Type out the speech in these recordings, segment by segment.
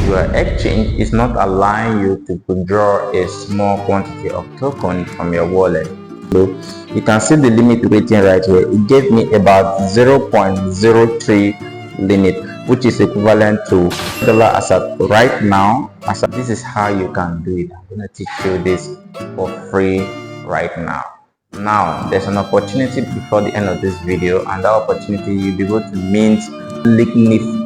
your exchange is not allowing you to withdraw a small quantity of token from your wallet. So you can see the limit rating right here. It gave me about 0.03 limit, which is equivalent to $1 as of right now. This is how you can do it. I'm going to teach you this for free right now. Now there's an opportunity before the end of this video, and that opportunity you'll be able to mint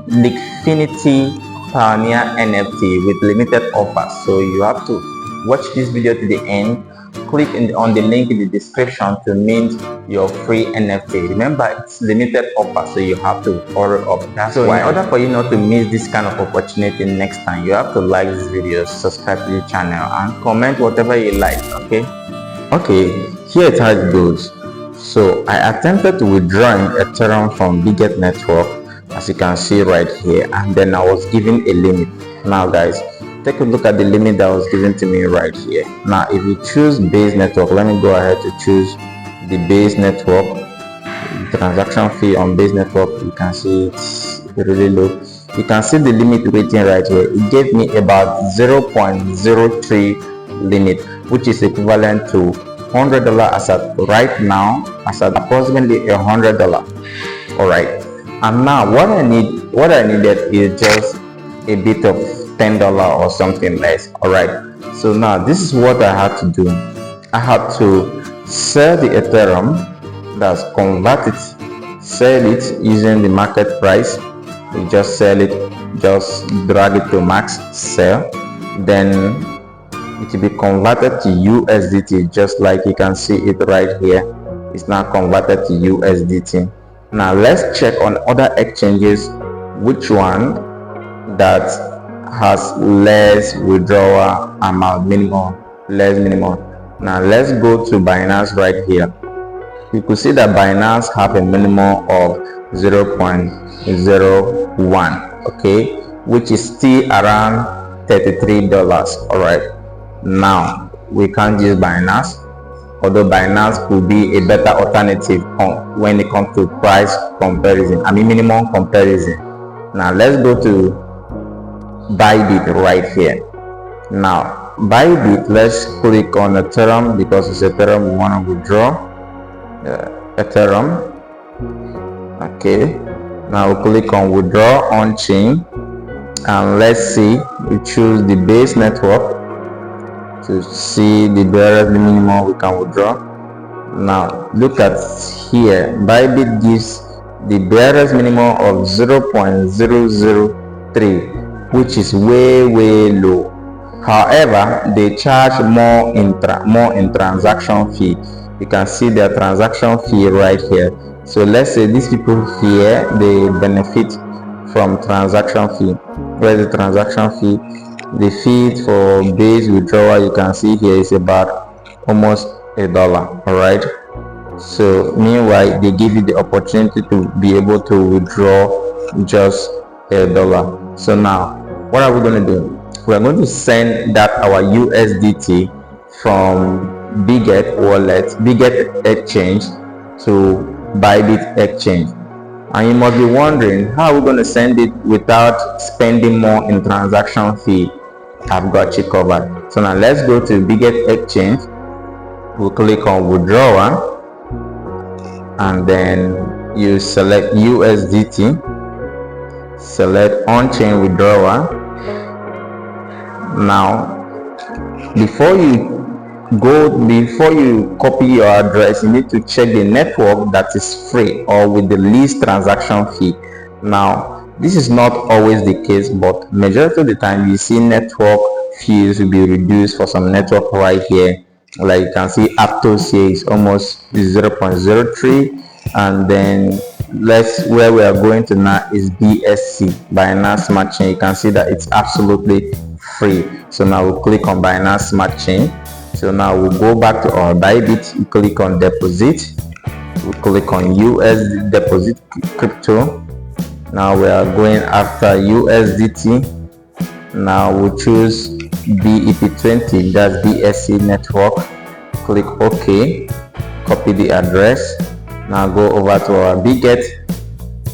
Liquidity Pioneer NFT with limited offers. So you have to watch this video to the end. Click on the link in the description to mint your free NFT. Remember, it's limited offer, so you have to order up. That's so why. In order for you not to miss this kind of opportunity next time, you have to like this video, subscribe to the channel, and comment whatever you like. Okay, here it how it goes. So I attempted to withdraw Ethereum from Biggest network, as you can see right here, and then I was given a limit. Now guys, take a look at the limit that was given to me right here. Now if you choose base network, let me go ahead to choose the base network. The transaction fee on base network, you can see it's really low. You can see the limit rating right here. It gave me about 0.03 limit, which is equivalent to $100 as of right now, as at approximately $100. All right, and now what I needed is just a bit of $10 or something less. All right, so now this is what I had to do. I had to sell the Ethereum, that's convert it, sell it using the market price. You just sell it, just drag it to max sell, then it will be converted to USDT, just like you can see it right here. It's now converted to USDT. Now let's check on other exchanges which one that has less withdrawal amount, less minimum. Now let's go to Binance right here. You could see that Binance have a minimum of 0.01, okay, which is still around $33. All right, now we can't use Binance, although Binance could be a better alternative when it comes to price comparison, minimum comparison. Now let's go to Bybit right here. Now Bybit, let's click on Ethereum because it's Ethereum we want to withdraw. Ethereum. Okay, now we'll click on withdraw on chain, and let's see, we choose the base network to see the barest minimum we can withdraw. Now look at here, Bybit gives the barest minimum of 0.003, which is way low. However, they charge more in transaction fee. You can see their transaction fee right here. So let's say these people here, they benefit from transaction fee. Where's the transaction fee? The fee for base withdrawal, you can see here, is about almost $1. All right, so meanwhile they give you the opportunity to be able to withdraw just $1. So now what are we going to do? We are going to send that our USDT from Biggest wallet, Biggest exchange, to Bybit exchange. And you must be wondering, how are we going to send it without spending more in transaction fee? I've got you covered. So now let's go to Biggest exchange. We'll click on withdrawal, and then you select USDT, select on-chain withdrawal. Now before you copy your address, you need to check the network that is free or with the least transaction fee. Now this is not always the case, but majority of the time you see network fees will be reduced for some network right here. Like you can see Aptos here is almost 0.03, and then where we are going to now is BSC, Binance Smart Chain. You can see that it's absolutely free. So now we'll click on Binance Smart Chain. So now we'll go back to our Bybit. You click on deposit, we'll click on USD deposit crypto. Now we are going after USDT. Now we'll choose BEP20, that's BSC network. Click OK, copy the address. Now go over to our Biggest,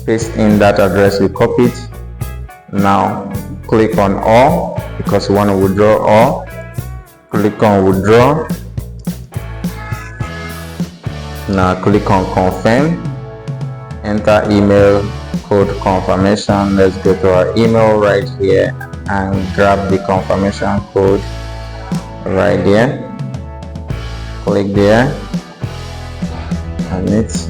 paste in that address we copied. Now click on all because you want to withdraw all. Click on withdraw. Now click on confirm. Enter email code confirmation. Let's go to our email right here and grab the confirmation code right there. Click there and it's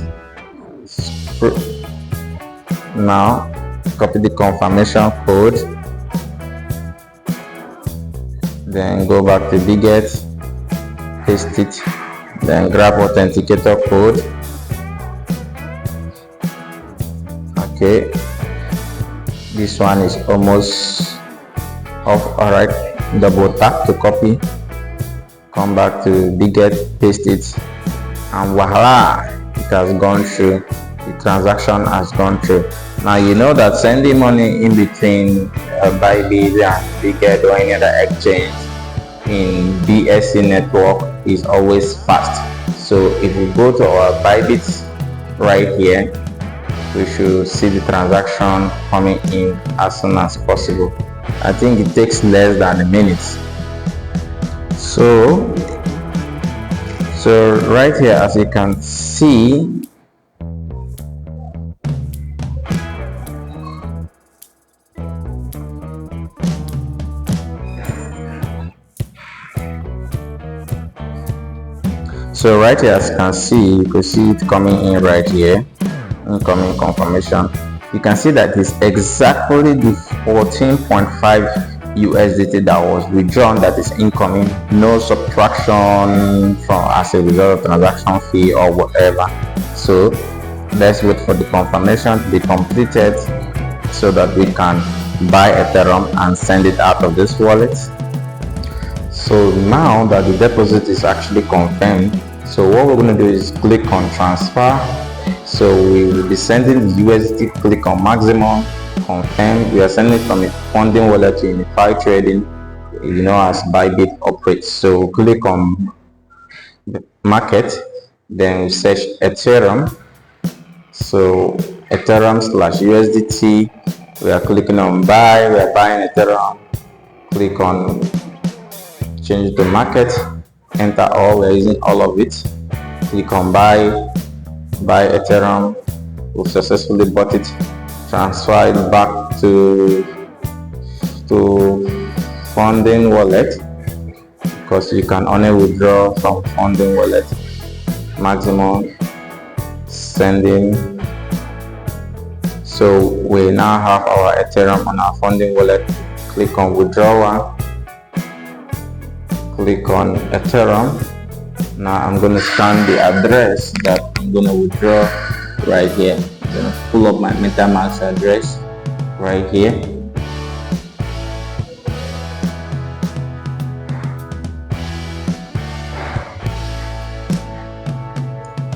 now copy the confirmation code, then go back to Biget, paste it, then grab authenticator code. Okay, this one is almost off. All right, double tap to copy, come back to Biget, paste it, and voila, it has gone through. The transaction has gone through. Now you know that sending money in between Bybit and Biget or any other exchange in BSC network is always fast. So if we go to our Bybit right here, we should see the transaction coming in as soon as possible. I think it takes less than a minute. So right here, as you can see, so right here, as you can see, you can see it coming in right here, incoming confirmation. You can see that it's exactly the 14.5 USDT that was withdrawn that is incoming, no subtraction from as a result of transaction fee or whatever. So let's wait for the confirmation to be completed so that we can buy Ethereum and send it out of this wallet. So now that the deposit is actually confirmed, so what we're going to do is click on transfer. So we will be sending the USDT. Click on maximum, confirm. We are sending from a funding wallet to Unify Trading, you know, as Bybit operates. So click on market, then we search Ethereum. So Ethereum / USDT. We are clicking on buy. We are buying Ethereum. Click on change to market. Enter all. We are using all of it. Click on buy Ethereum. We've successfully bought it. Transfer it back to funding wallet because you can only withdraw from funding wallet. Maximum sending. So we now have our Ethereum on our funding wallet. Click on withdrawal. Click on Ethereum. Now I'm going to scan the address that I'm going to withdraw right here. I'm going to pull up my MetaMask address right here.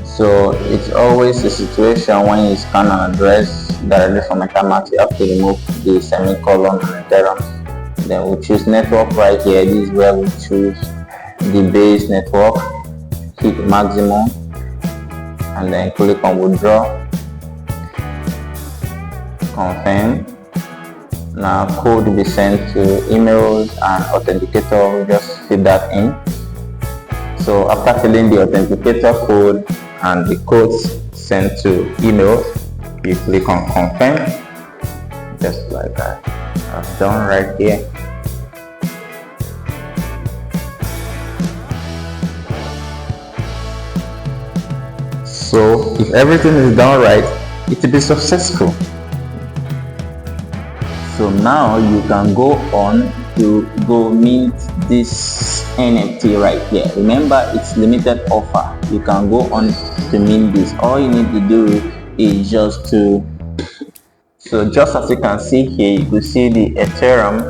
So it's always a situation when you scan an address directly from MetaMask, you have to remove the semicolon and Ethereum. Then we choose network right here. This is where we choose the base network. Hit maximum and then click on withdraw, confirm. Now code will be sent to emails and authenticator. Just fill that in. So after filling the authenticator code and the codes sent to email, you click on confirm, just like that. I've done right here. So if everything is done right, it will be successful. So now you can go on to go mint this NFT right here. Remember, it's limited offer. You can go on to mint this. All you need to do is just as you can see here, you can see the Ethereum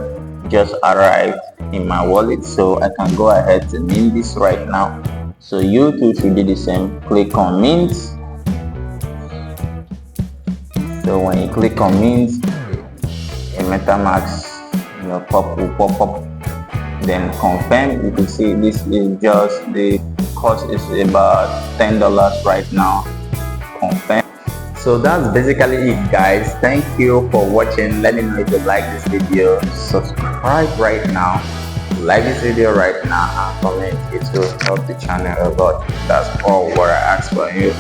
just arrived in my wallet. So I can go ahead to mint this right now. So you too should do the same. Click on mint. So when you click on mint, a MetaMask will pop up. Then confirm. You can see this is just the cost is about $10 right now. Confirm. So that's basically it, guys. Thank you for watching. Let me know if you like this video. Subscribe right now, like this video right now, and comment. It will help the channel a lot. That's all what I ask for you.